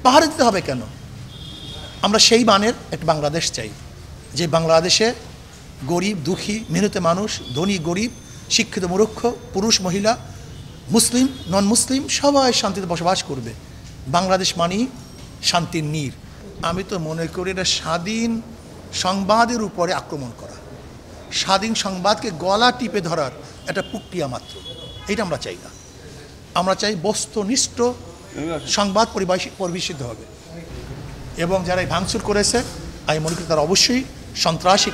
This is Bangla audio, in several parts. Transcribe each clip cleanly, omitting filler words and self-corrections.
পাহাড়ে দিতে হবে কেন? আমরা সেই মানের একটা বাংলাদেশ চাই, যে বাংলাদেশে গরিব দুঃখী মেহনতি মানুষ, ধনী গরিব, শিক্ষিত মূর্খ, পুরুষ মহিলা, মুসলিম নন মুসলিম সবাই শান্তিতে বসবাস করবে। বাংলাদেশ মানেই শান্তির নীড়। আমি তো মনে করি এটা স্বাধীন সংবাদের উপরে আক্রমণ করা, স্বাধীন সংবাদকে গলা টিপে ধরার একটা প্রক্রিয়া মাত্র। এটা আমরা চাই না। আমরা চাই বস্তুনিষ্ঠ সংবাদ পরিবেশিত হবে। এবং যারা এই ভাঙচুর করেছে আমি মনে করি তারা অবশ্যই সন্ত্রাসী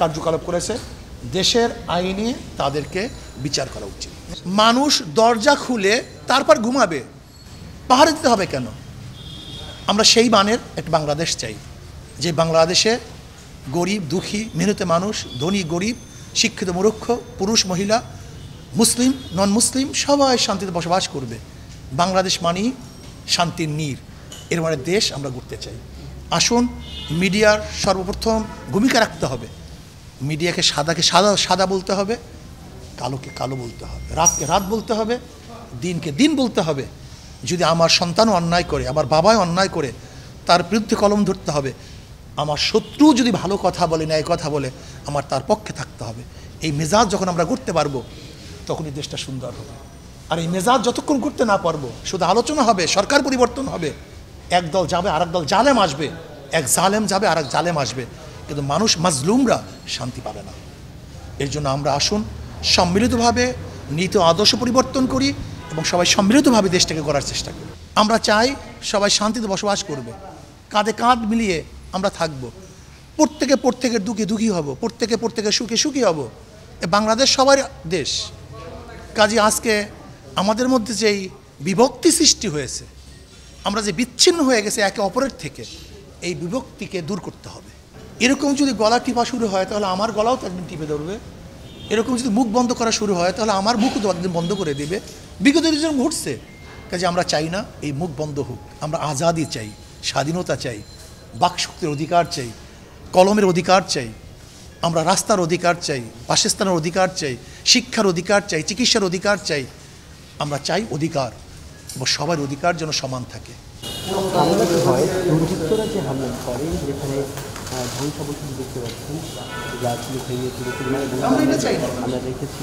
কার্যকলাপ করেছে। দেশের আইনে তাদেরকে বিচার করা উচিত। মানুষ দরজা খুলে তারপর ঘুমাবে, পাহাড়ে দিতে হবে কেন? আমরা সেই মানের একটা বাংলাদেশ চাই, যে বাংলাদেশে গরিব দুঃখী মেহনতি মানুষ, ধনী গরিব, শিক্ষিত মূর্খ, পুরুষ মহিলা, মুসলিম নন মুসলিম সবাই শান্তিতে বসবাস করবে। বাংলাদেশ মানেই শান্তির নীড়। এর মানে দেশ আমরা গড়তে চাই। আসুন, মিডিয়ার সর্বপ্রথম ভূমিকা রাখতে হবে। মিডিয়াকে সাদাকে সাদা বলতে হবে, কালোকে কালো বলতে হবে, রাতকে রাত বলতে হবে, দিনকে দিন বলতে হবে। যদি আমার সন্তানও অন্যায় করে, আমার বাবাও অন্যায় করে, তার বিরুদ্ধে কলম ধরতে হবে। আমার শত্রু যদি ভালো কথা বলে, ন্যায় কথা বলে, আমার তার পক্ষে থাকতে হবে। এই মেজাজ যখন আমরা করতে পারবো তখনই দেশটা সুন্দর হবে। আর এই মেজাজ যতক্ষণ করতে না পারবো, শুধু আলোচনা হবে, সরকার পরিবর্তন হবে, এক দল যাবে আর এক দল জালেম আসবে, এক জালেম যাবে আর এক জালেম আসবে, কিন্তু মানুষ মাজলুমরা শান্তি পাবে না। এর জন্য আমরা আসুন সম্মিলিতভাবে নীতি আদর্শ পরিবর্তন করি এবং সবাই সম্মিলিতভাবে দেশটাকে গড়ার চেষ্টা করি। আমরা চাই সবাই শান্তিতে বসবাস করবে, কাঁধে কাঁধ মিলিয়ে আমরা থাকব, প্রত্যেকের দুঃখে দুঃখী হব, প্রত্যেকের সুখে সুখী হব। বাংলাদেশ সবার দেশ। কাজে আজকে আমাদের মধ্যে যেই বিভক্তি সৃষ্টি হয়েছে, আমরা যে বিচ্ছিন্ন হয়ে গেছে একে অপরের থেকে, এই বিভক্তিকে দূর করতে হবে। এরকম যদি গলা টিপা শুরু হয় তাহলে আমার গলাও তো একদিন টিপে ধরবে। এরকম যদি মুখ বন্ধ করা শুরু হয় তাহলে আমার মুখও তো একদিন বন্ধ করে দেবে। বিগত দিন ঘটছে। কাজে আমরা চাই না এই মুখ বন্ধ হোক। আমরা আজাদি চাই, স্বাধীনতা চাই, বাকশক্তির অধিকার চাই, কলমের অধিকার চাই, আমরা রাস্তার অধিকার চাই, বাসস্থানের অধিকার চাই, শিক্ষার অধিকার চাই, চিকিৎসার অধিকার চাই। আমরা চাই অধিকার, এবং সবার অধিকার যেন সমান থাকে। দুর্বৃত্তরা যে হামলা করে, যেখানে ধ্বংসাবশেষ দেখতে পাচ্ছেন, গাছগুলো ভেঙে আমরা দেখেছি।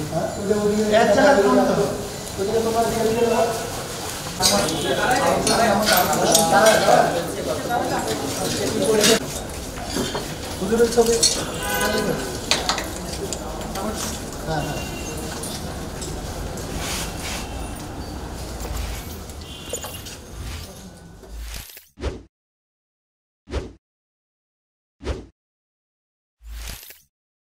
হুজুরের ছবি